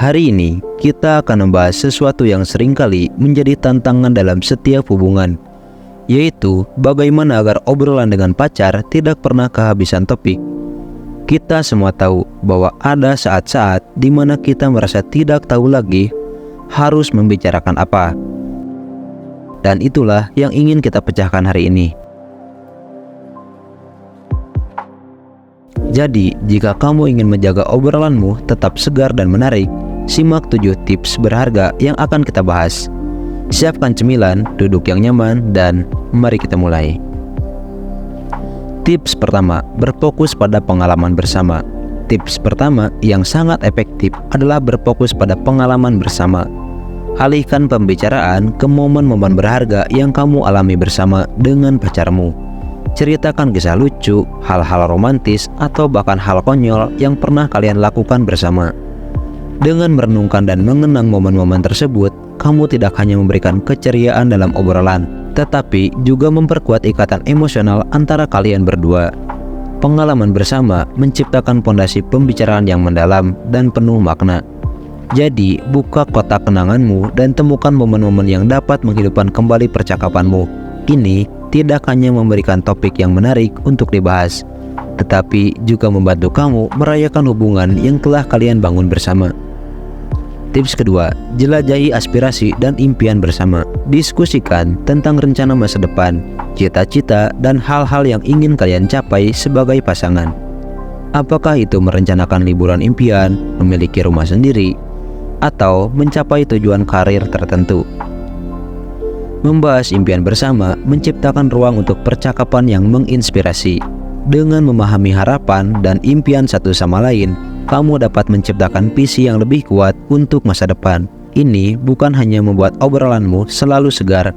Hari ini kita akan membahas sesuatu yang seringkali menjadi tantangan dalam setiap hubungan, yaitu bagaimana agar obrolan dengan pacar tidak pernah kehabisan topik. Kita semua tahu bahwa ada saat-saat di mana kita merasa tidak tahu lagi harus membicarakan apa. Dan itulah yang ingin kita pecahkan hari ini. Jadi, jika kamu ingin menjaga obrolanmu tetap segar dan menarik, simak 7 tips berharga yang akan kita bahas. Siapkan cemilan, duduk yang nyaman, dan mari kita mulai. Tips pertama, berfokus pada pengalaman bersama. Tips pertama yang sangat efektif adalah berfokus pada pengalaman bersama. Alihkan pembicaraan ke momen-momen berharga yang kamu alami bersama dengan pacarmu. Ceritakan kisah lucu, hal-hal romantis, atau bahkan hal konyol yang pernah kalian lakukan bersama. Dengan merenungkan dan mengenang momen-momen tersebut, kamu tidak hanya memberikan keceriaan dalam obrolan, tetapi juga memperkuat ikatan emosional antara kalian berdua. Pengalaman bersama menciptakan fondasi pembicaraan yang mendalam dan penuh makna. Jadi, buka kotak kenanganmu dan temukan momen-momen yang dapat menghidupkan kembali percakapanmu. Ini tidak hanya memberikan topik yang menarik untuk dibahas, tetapi juga membantu kamu merayakan hubungan yang telah kalian bangun bersama. Tips kedua, jelajahi aspirasi dan impian bersama. Diskusikan tentang rencana masa depan, cita-cita, dan hal-hal yang ingin kalian capai sebagai pasangan. Apakah itu merencanakan liburan impian, memiliki rumah sendiri, atau mencapai tujuan karir tertentu? Membahas impian bersama menciptakan ruang untuk percakapan yang menginspirasi. Dengan memahami harapan dan impian satu sama lain, kamu dapat menciptakan visi yang lebih kuat untuk masa depan. Ini bukan hanya membuat obrolanmu selalu segar,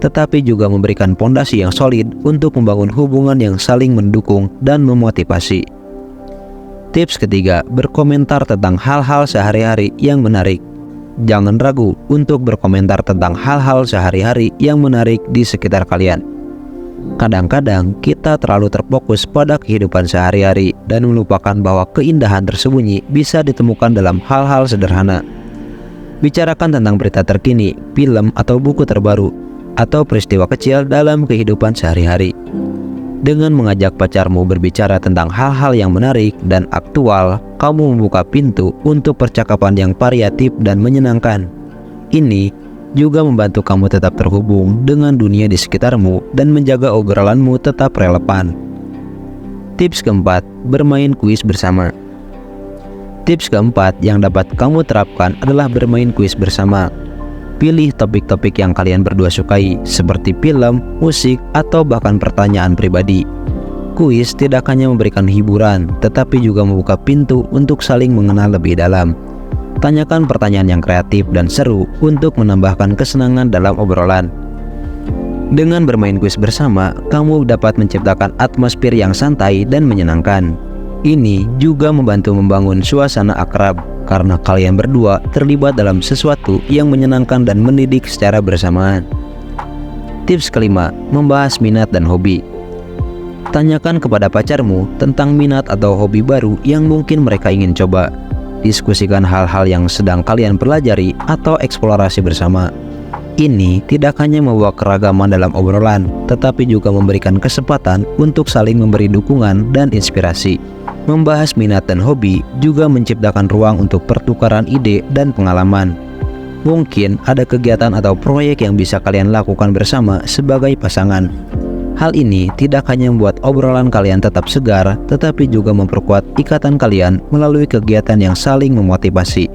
tetapi juga memberikan fondasi yang solid untuk membangun hubungan yang saling mendukung dan memotivasi. Tips ketiga, berkomentar tentang hal-hal sehari-hari yang menarik. Jangan ragu untuk berkomentar tentang hal-hal sehari-hari yang menarik di sekitar kalian. Kadang-kadang kita terlalu terfokus pada kehidupan sehari-hari dan melupakan bahwa keindahan tersembunyi bisa ditemukan dalam hal-hal sederhana. Bicarakan tentang berita terkini, film atau buku terbaru, atau peristiwa kecil dalam kehidupan sehari-hari. Dengan mengajak pacarmu berbicara tentang hal-hal yang menarik dan aktual, kamu membuka pintu untuk percakapan yang variatif dan menyenangkan. Ini juga membantu kamu tetap terhubung dengan dunia di sekitarmu dan menjaga obrolanmu tetap relevan. Tips keempat, bermain kuis bersama. Tips keempat yang dapat kamu terapkan adalah bermain kuis bersama. Pilih topik-topik yang kalian berdua sukai, seperti film, musik, atau bahkan pertanyaan pribadi. Kuis tidak hanya memberikan hiburan, tetapi juga membuka pintu untuk saling mengenal lebih dalam. Tanyakan pertanyaan yang kreatif dan seru untuk menambahkan kesenangan dalam obrolan. Dengan bermain kuis bersama, kamu dapat menciptakan atmosfer yang santai dan menyenangkan. Ini juga membantu membangun suasana akrab, karena kalian berdua terlibat dalam sesuatu yang menyenangkan dan mendidik secara bersamaan. Tips kelima, membahas minat dan hobi. Tanyakan kepada pacarmu tentang minat atau hobi baru yang mungkin mereka ingin coba. Diskusikan hal-hal yang sedang kalian pelajari atau eksplorasi bersama. Ini tidak hanya membawa keragaman dalam obrolan, tetapi juga memberikan kesempatan untuk saling memberi dukungan dan inspirasi. Membahas minat dan hobi juga menciptakan ruang untuk pertukaran ide dan pengalaman. Mungkin ada kegiatan atau proyek yang bisa kalian lakukan bersama sebagai pasangan. Hal ini tidak hanya membuat obrolan kalian tetap segar, tetapi juga memperkuat ikatan kalian melalui kegiatan yang saling memotivasi.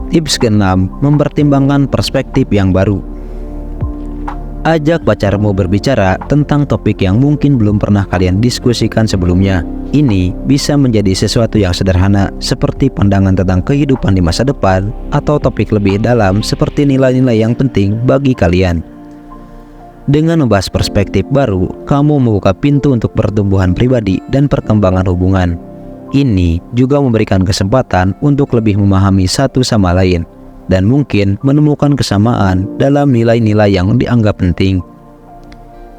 Tips keenam, mempertimbangkan perspektif yang baru. Ajak pacarmu berbicara tentang topik yang mungkin belum pernah kalian diskusikan sebelumnya. Ini bisa menjadi sesuatu yang sederhana, seperti pandangan tentang kehidupan di masa depan, atau topik lebih dalam seperti nilai-nilai yang penting bagi kalian. Dengan membahas perspektif baru, kamu membuka pintu untuk pertumbuhan pribadi dan perkembangan hubungan. Ini juga memberikan kesempatan untuk lebih memahami satu sama lain, dan mungkin menemukan kesamaan dalam nilai-nilai yang dianggap penting.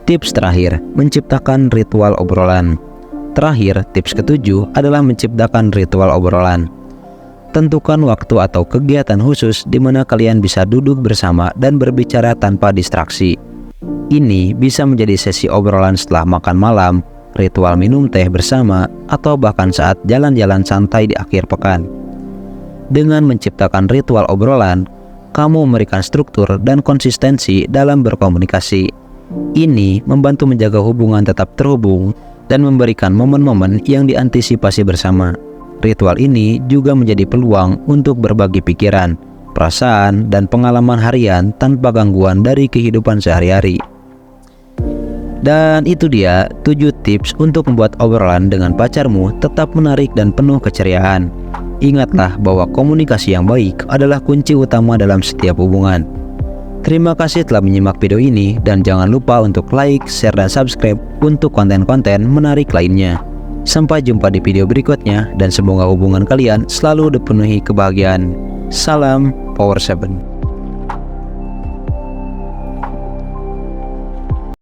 Tips terakhir, menciptakan ritual obrolan. Terakhir, tips ketujuh adalah menciptakan ritual obrolan. Tentukan waktu atau kegiatan khusus di mana kalian bisa duduk bersama dan berbicara tanpa distraksi. Ini bisa menjadi sesi obrolan setelah makan malam, ritual minum teh bersama, atau bahkan saat jalan-jalan santai di akhir pekan. Dengan menciptakan ritual obrolan, kamu memberikan struktur dan konsistensi dalam berkomunikasi. Ini membantu menjaga hubungan tetap terhubung dan memberikan momen-momen yang diantisipasi bersama. Ritual ini juga menjadi peluang untuk berbagi pikiran, perasaan, dan pengalaman harian tanpa gangguan dari kehidupan sehari-hari. Dan itu dia 7 tips untuk membuat obrolan dengan pacarmu tetap menarik dan penuh keceriaan. Ingatlah bahwa komunikasi yang baik adalah kunci utama dalam setiap hubungan. Terima kasih telah menyimak video ini dan jangan lupa untuk like, share, dan subscribe untuk konten-konten menarik lainnya. Sampai jumpa di video berikutnya dan semoga hubungan kalian selalu dipenuhi kebahagiaan. Salam Power 7.